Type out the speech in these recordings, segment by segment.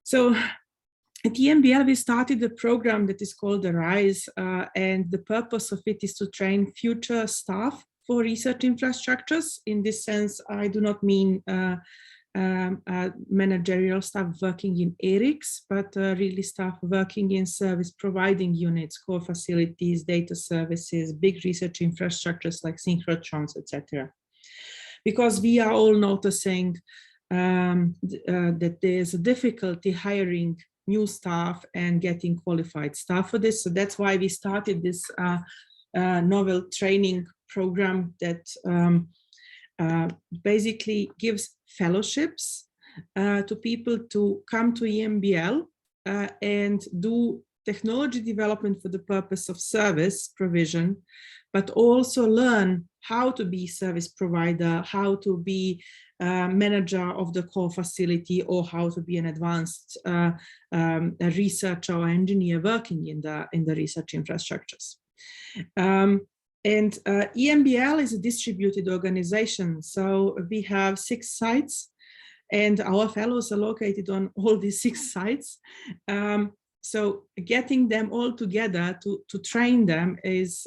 So at EMBL, we started a program that is called the RISE, and the purpose of it is to train future staff for research infrastructures. In this sense, I do not mean managerial staff working in ERICs, but really staff working in service providing units, core facilities, data services, big research infrastructures like synchrotrons, etc. Because we are all noticing that there's a difficulty hiring new staff and getting qualified staff for this. So that's why we started this novel training program that basically gives fellowships to people to come to EMBL and do technology development for the purpose of service provision, but also learn how to be service provider, how to be manager of the core facility, or how to be an advanced researcher or engineer working in the research infrastructures. EMBL is a distributed organization, so we have 6 sites, and our fellows are located on all these 6 sites. So getting them all together to train them is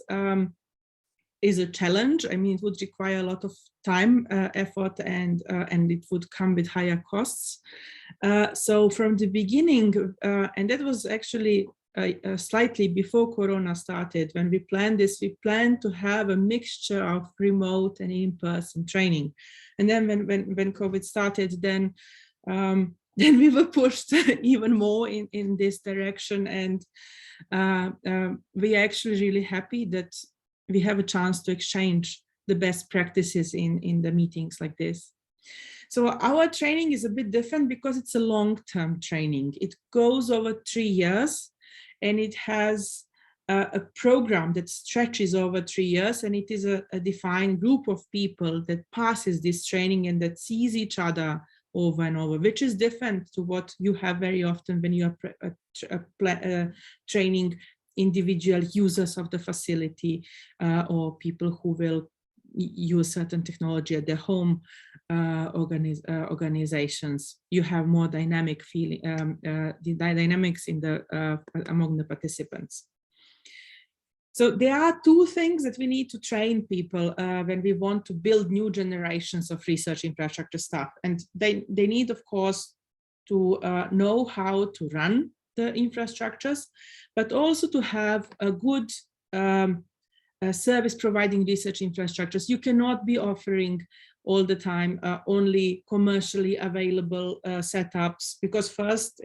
a challenge. I mean, it would require a lot of time, effort, and it would come with higher costs. So from the beginning, and that was actually slightly before Corona started, when we planned this, we planned to have a mixture of remote and in-person training. And then when COVID started, then we were pushed even more in this direction. And we are actually really happy that we have a chance to exchange the best practices in the meetings like this. So our training is a bit different because it's a long-term training. It goes over 3 years, and it has a program that stretches over 3 years, and it is a defined group of people that passes this training and that sees each other over and over, which is different to what you have very often when you are training individual users of the facility or people who will use certain technology at their home organizations. You have more dynamic feeling, the dynamics in among the participants. So there are 2 things that we need to train people when we want to build new generations of research infrastructure staff. And they need, of course, to know how to run the infrastructures, but also to have a good service providing research infrastructures. You cannot be offering all the time only commercially available setups, because first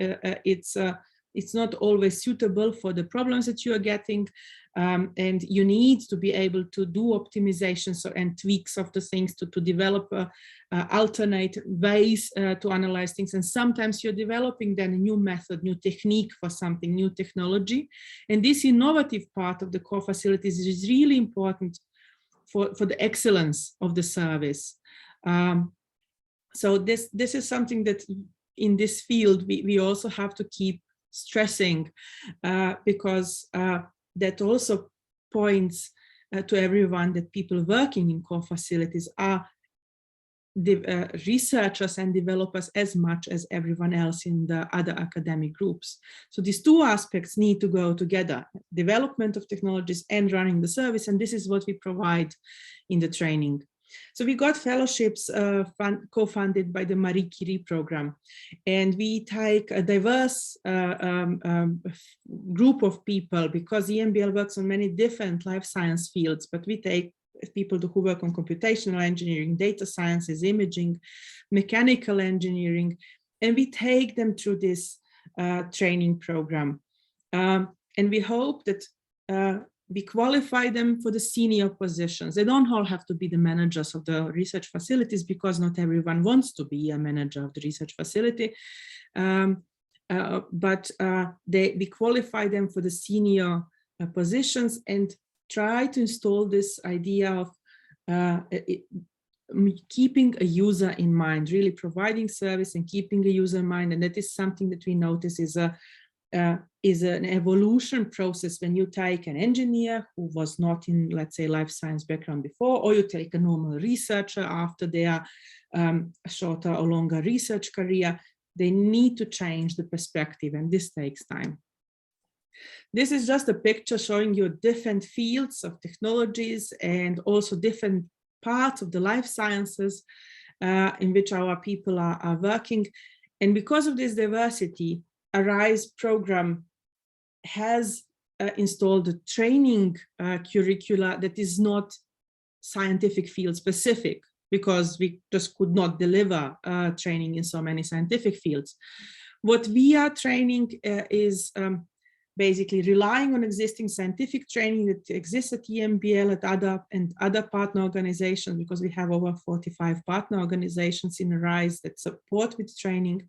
it's not always suitable for the problems that you are getting, and you need to be able to do optimizations and tweaks of the things to develop alternate ways to analyze things. And sometimes you're developing then a new method, new technique for something, new technology. And this innovative part of the core facilities is really important for the excellence of the service. So this is something that in this field we also have to keep stressing, because that also points to everyone that people working in core facilities are the researchers and developers as much as everyone else in the other academic groups. So these 2 aspects need to go together: development of technologies and running the service. And this is what we provide in the training. So we got fellowships co-funded by the Marie Curie program, and we take a diverse group of people, because EMBL works on many different life science fields, but we take people who work on computational engineering, data sciences, imaging, mechanical engineering, and we take them through this training program. And we hope that we qualify them for the senior positions. They don't all have to be the managers of the research facilities, because not everyone wants to be a manager of the research facility. But we qualify them for the senior positions and try to install this idea of keeping a user in mind, really providing service and keeping a user in mind. And that is something that we notice is an evolution process when you take an engineer who was not in, let's say, life science background before, or you take a normal researcher after their shorter or longer research career. they need to change the perspective, and this takes time. This is just a picture showing you different fields of technologies and also different parts of the life sciences in which our people are working. And because of this diversity, eRISE program has installed a training curricula that is not scientific field specific, because we just could not deliver training in so many scientific fields. What we are training is basically relying on existing scientific training that exists at EMBL and other partner organizations, because we have over 45 partner organizations in eRISE that support with training.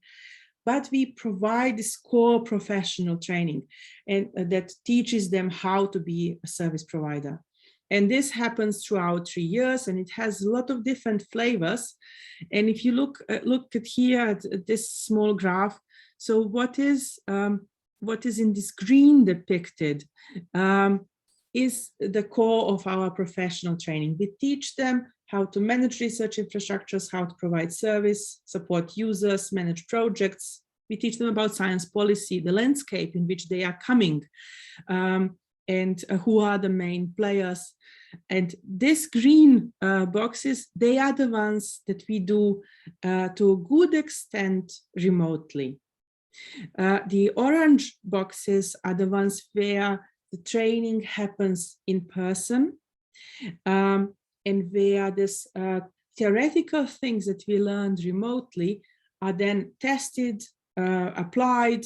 But we provide this core professional training and that teaches them how to be a service provider. And this happens throughout 3 years, and it has a lot of different flavors. And if you look at here at this small graph, so what is in this green depicted is the core of our professional training. We teach them how to manage research infrastructures, how to provide service, support users, manage projects. We teach them about science policy, the landscape in which they are coming, and who are the main players. And these green boxes, they are the ones that we do to a good extent remotely. The orange boxes are the ones where the training happens in person, and where this theoretical things that we learned remotely are then tested, applied,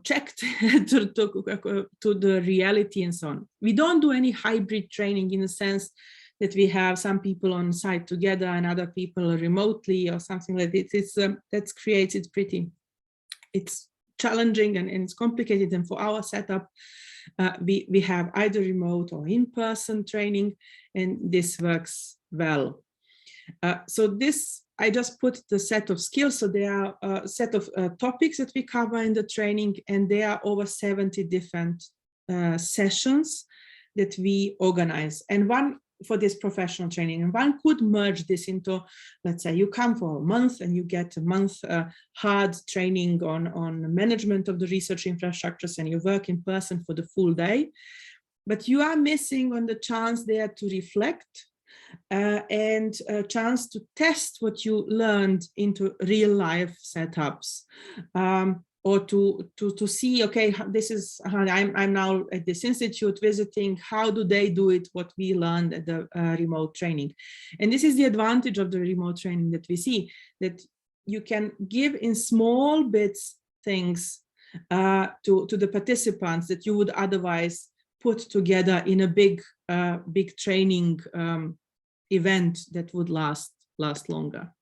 checked to the reality and so on. We don't do any hybrid training in the sense that we have some people on site together and other people remotely or something like this. That creates it pretty. It's challenging and it's complicated, and for our setup, we have either remote or in-person training, and this works well. So this, I just put the set of skills. So there are a set of topics that we cover in the training, and there are over 70 different sessions that we organize. And one for this professional training, and one could merge this into, let's say you come for a month and you get a month hard training on management of the research infrastructures, and you work in person for the full day, but you are missing on the chance there to reflect and a chance to test what you learned into real life setups, or to see, okay, this is, I'm now at this institute visiting, how do they do it, what we learned at the remote training. And this is the advantage of the remote training that we see, that you can give in small bits things to the participants that you would otherwise put together in a big training event that would last longer.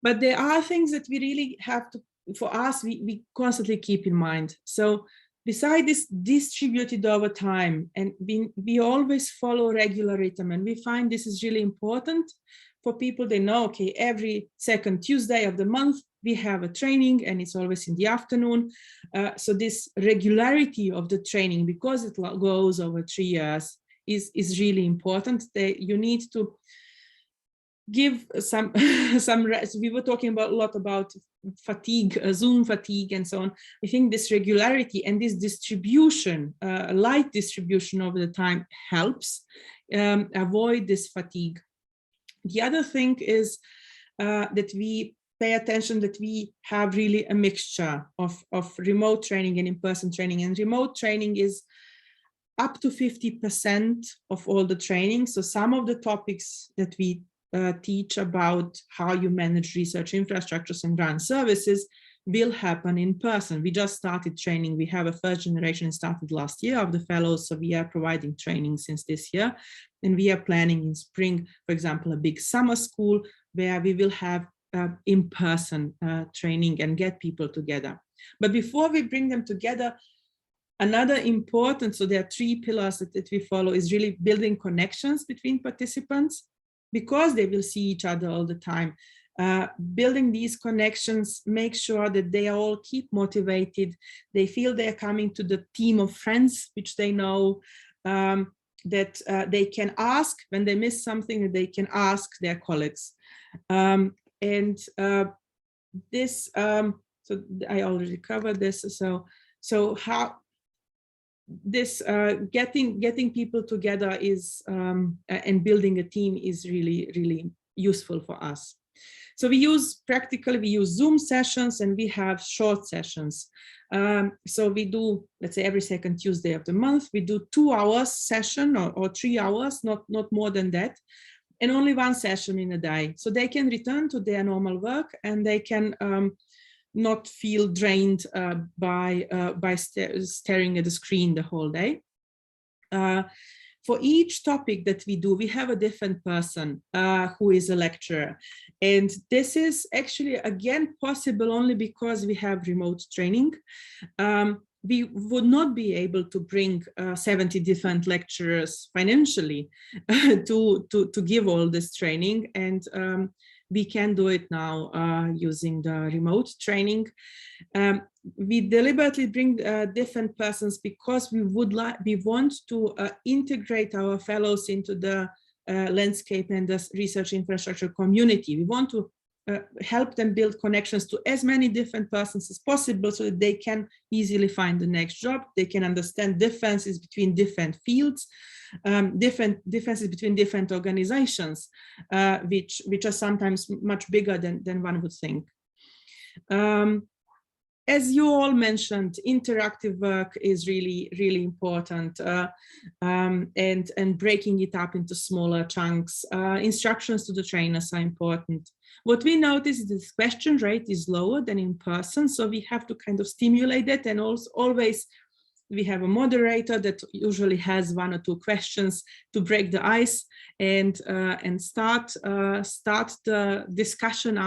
But there are things that we really have to, for us, we constantly keep in mind. So beside this distributed over time, and we always follow regular rhythm, and we find this is really important for people. They know, okay, every second Tuesday of the month, we have a training, and it's always in the afternoon. So this regularity of the training, because it goes over 3 years, is really important. You need to give some rest. We were talking a lot about fatigue, Zoom fatigue, and so on. I think this regularity and this distribution, light distribution over the time, helps avoid this fatigue. The other thing is that we pay attention that we have really a mixture of remote training and in-person training, and remote training is up to 50% of all the training. So some of the topics that we teach about how you manage research infrastructures and run services will happen in person. We just started training. We have a first generation started last year of the fellows, so we are providing training since this year. And we are planning in spring, for example, a big summer school where we will have in-person training and get people together. But before we bring them together, another important, so there are 3 pillars that we follow, is really building connections between participants, because they will see each other all the time. Building these connections, make sure that they all keep motivated. They feel they're coming to the team of friends, which they know, that they can ask when they miss something, that they can ask their colleagues. And this, so I already covered this. So how this getting people together is and building a team is really useful for us. So we use Zoom sessions, and we have short sessions. So we do, let's say, every second Tuesday of the month, we do 2 hours session or 3 hours, not more than that, and only 1 session in a day. So they can return to their normal work, and they can not feel drained by staring at the screen the whole day. For each topic that we do, we have a different person who is a lecturer. And this is actually, again, possible only because we have remote training. We would not be able to bring 70 different lecturers financially to give all this training. And we can do it now using the remote training. We deliberately bring different persons because we want to integrate our fellows into the landscape and the research infrastructure community. We want to help them build connections to as many different persons as possible so that they can easily find the next job. They can understand differences between different fields, differences between different organizations, which are sometimes much bigger than one would think. As you all mentioned, interactive work is really important, and breaking it up into smaller chunks. Instructions to the trainers are important. What we notice is the question rate is lower than in person, so we have to kind of stimulate it, and also always we have a moderator that usually has 1 or 2 questions to break the ice and start the discussion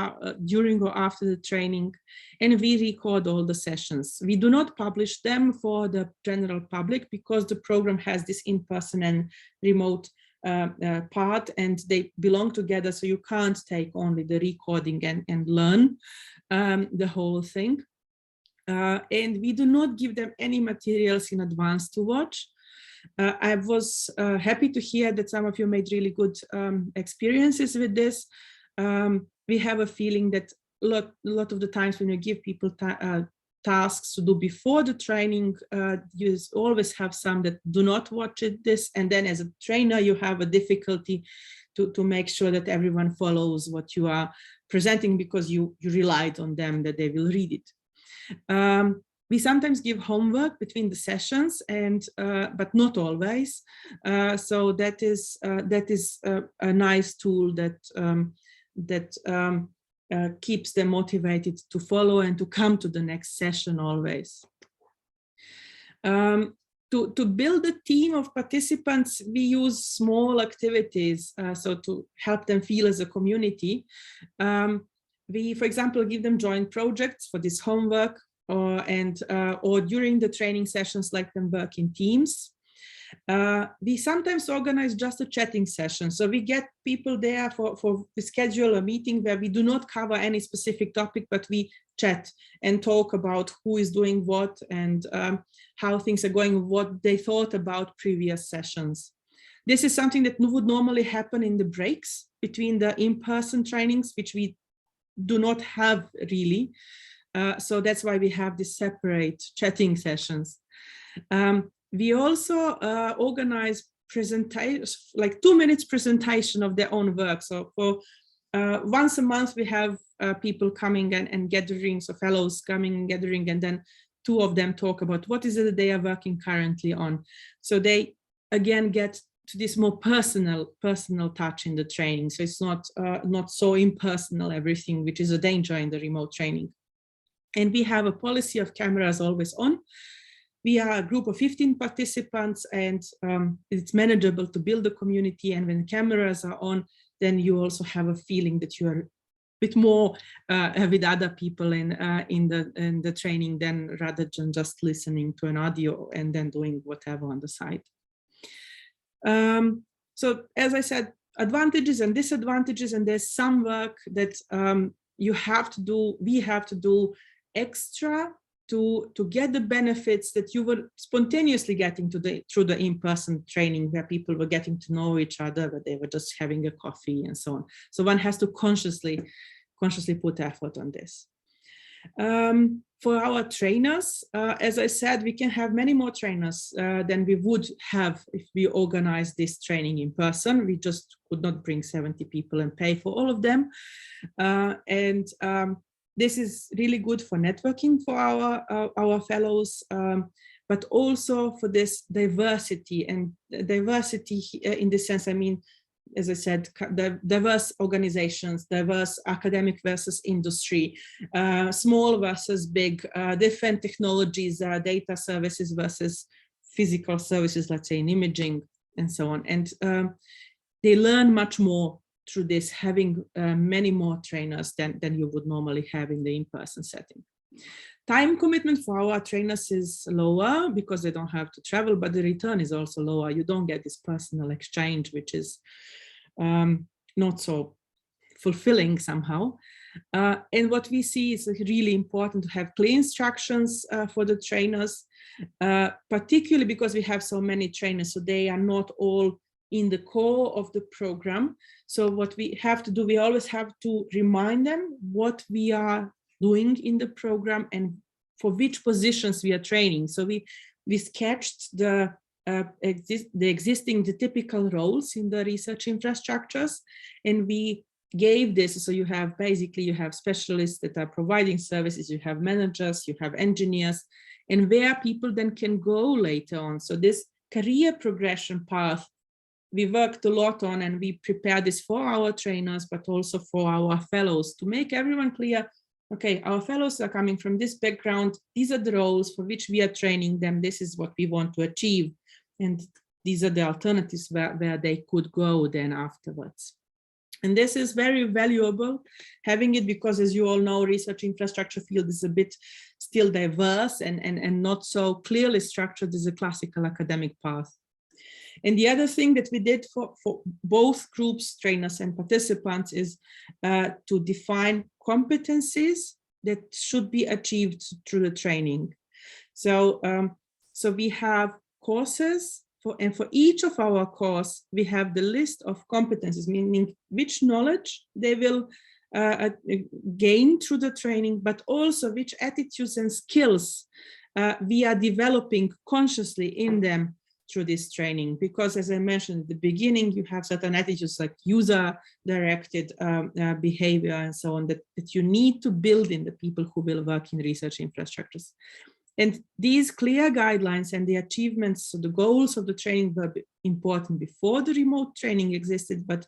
during or after the training. And we record all the sessions. We do not publish them for the general public because the program has this in-person and remote part, and they belong together, so you can't take only the recording and learn the whole thing. And we do not give them any materials in advance to watch. I was happy to hear that some of you made really good experiences with this. We have a feeling that a lot of the times when you give people tasks to do before the training, you always have some that do not watch this, and then as a trainer you have a difficulty to make sure that everyone follows what you are presenting because you relied on them that they will read it. We sometimes give homework between the sessions, but not always. So that is a nice tool that keeps them motivated to follow and to come to the next session always. To build a team of participants, we use small activities, so to help them feel as a community. We, for example, give them joint projects for this homework, or during the training sessions, let them work in teams. We sometimes organize just a chatting session. So we get people there we schedule a meeting where we do not cover any specific topic, but we chat and talk about who is doing what and how things are going, what they thought about previous sessions. This is something that would normally happen in the breaks between the in-person trainings, which we do not have really. So that's why we have these separate chatting sessions. We also organize presentations, like 2 minutes presentation of their own work. So for once a month, we have people coming and gathering, so fellows coming and gathering, and then 2 of them talk about what is it that they are working currently on. So they, again, get to this more personal touch in the training. So it's not so impersonal everything, which is a danger in the remote training. And we have a policy of cameras always on. We are a group of 15 participants, and it's manageable to build a community. And when cameras are on, then you also have a feeling that you are a bit more with other people in the training than rather than just listening to an audio and then doing whatever on the side. So as I said, advantages and disadvantages, and there's some work that we have to do extra to get the benefits that you were spontaneously getting through the in-person training, where people were getting to know each other, but they were just having a coffee and so on. So one has to consciously put effort on this. For our trainers, as I said, we can have many more trainers than we would have if we organized this training in person. We just could not bring 70 people and pay for all of them. This is really good for networking for our fellows, but also for this diversity, and diversity in this sense, I mean, as I said, diverse organizations, diverse academic versus industry, small versus big, different technologies, data services versus physical services, let's say in imaging and so on. And they learn much more through this, having many more trainers than you would normally have in the in-person setting. Time commitment for our trainers is lower because they don't have to travel, but the return is also lower. You don't get this personal exchange, which is not so fulfilling somehow. And what we see is really important to have clear instructions for the trainers, particularly because we have so many trainers, so they are not all in the core of the program. So what we have to do, we always have to remind them what we are doing in the program and for which positions we are training. So we sketched the typical roles in the research infrastructures, and we gave this. So you have specialists that are providing services, you have managers, you have engineers, and where people then can go later on. So this career progression path, we worked a lot on, and we prepared this for our trainers, but also for our fellows, to make everyone clear, okay, our fellows are coming from this background, these are the roles for which we are training them, this is what we want to achieve, and these are the alternatives where they could go then afterwards. And this is very valuable, having it, because as you all know, research infrastructure field is a bit still diverse and not so clearly structured as a classical academic path. And the other thing that we did for both groups, trainers and participants, is to define competencies that should be achieved through the training. So, so we have courses, and for each of our course, we have the list of competencies, meaning which knowledge they will gain through the training, but also which attitudes and skills we are developing consciously in them through this training. Because as I mentioned at the beginning, you have certain attitudes like user-directed behavior and so on that you need to build in the people who will work in research infrastructures. And these clear guidelines and the achievements, so the goals of the training were important before the remote training existed, but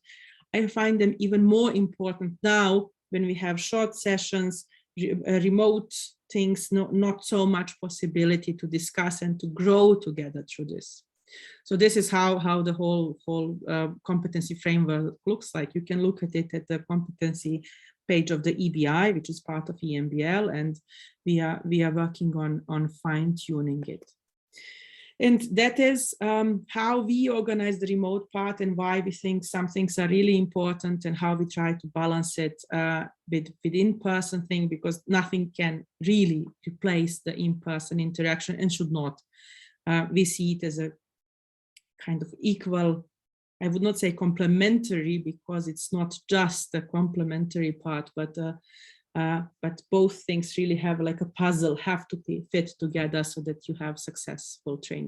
I find them even more important now when we have short sessions, remote things, not so much possibility to discuss and to grow together through this. So this is how the whole competency framework looks like. You can look at it at the competency page of the EBI, which is part of EMBL, and we are working on fine-tuning it. And that is how we organize the remote part and why we think some things are really important and how we try to balance it with in-person thing, because nothing can really replace the in-person interaction and should not. We see it as a kind of equal, I would not say complementary, because it's not just a complementary part, but both things really have like a puzzle, have to fit together so that you have successful training.